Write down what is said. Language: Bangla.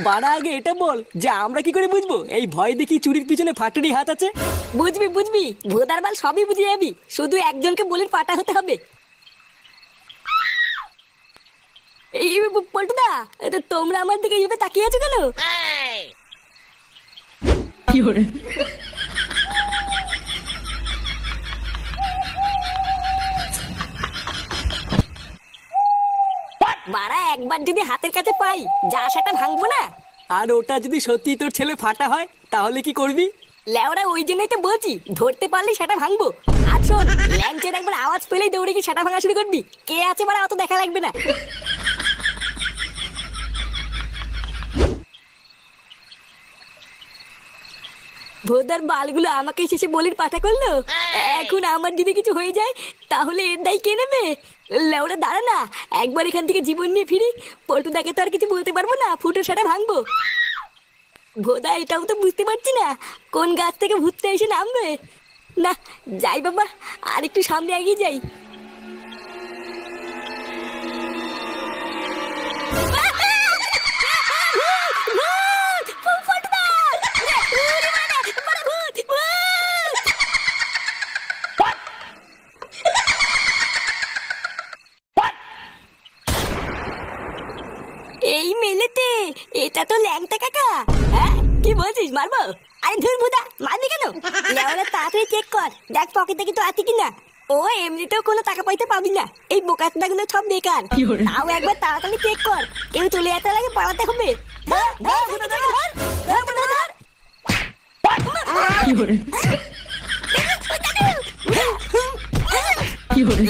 বাড়া আগে এটা বল যে আমরা কি করে বুঝবো এই ভয় দেখি চুরির পিছনে ফাটারি হাত আছে। বুঝবি বুঝবি, ভোদার বাল সবই বুঝে যাবি, শুধু একজনকে বলির পাটা হতে হবে। এই পল্টুদা, তোমরা আমার দিকে এইভাবে তাকিয়ে আছো কেন? কি করে? বাড়া একবার যদি হাতের কাছে পাই, যা সেটা ভাঙবো না। আর ওটা যদি সত্যি তোর ছেলে ফাটা হয় তাহলে কি করবি? লেওরা ওই জন্যই তো বলছি, ধরতে পারলে সেটা ভাঙবো। আর শোন, ল্যাংচের একবার আওয়াজ পেলেই দৌড়ে গিয়ে সেটা ভাঙা শুরু করবি। কে আছে বাড়া অত দেখা লাগবে না। ভোদার বালগুলো আমাকে শেষে বলির পাঠা করলো। এখন আমার যদি কিছু হয়ে যায় তাহলে এর দায় কে নেবে? লেওরা দাঁড়া না, একবার এখান থেকে জীবন নিয়ে ফিরি। পল্টুদাকে তো আর কিছু বলতে পারবো না, ফুটো সেটা ভাঙবো। ভোদা এটাও তো বুঝতে পারছি না কোন গাছ থেকে ভূতটা এসে নামবে। না, যাই বাবা, আর একটু সামনে এগিয়ে যাই। এই মেলেতে, এটা তো ল্যাংটা কাকা। হ্যাঁ, কি বলছিস, মারবো? আরে ধুর ভুদা, মারবি কেন? লেওরা তাড়াতাড়ি চেক কর, দেখ পকেটে কিছু আছে কিনা। ও এমনিতেও কোনো টাকা পয়সা পাবি না, এই বোকাচোদা গুলো সব বেকার। তাও একবার তাড়াতাড়ি চেক কর, কেউ চলে যেতে লাগে পালাতে হবে। ধর, ধর, ভুদা, ধর, ধর, ধর, ভুদা, ধর। কি করে? কি করে?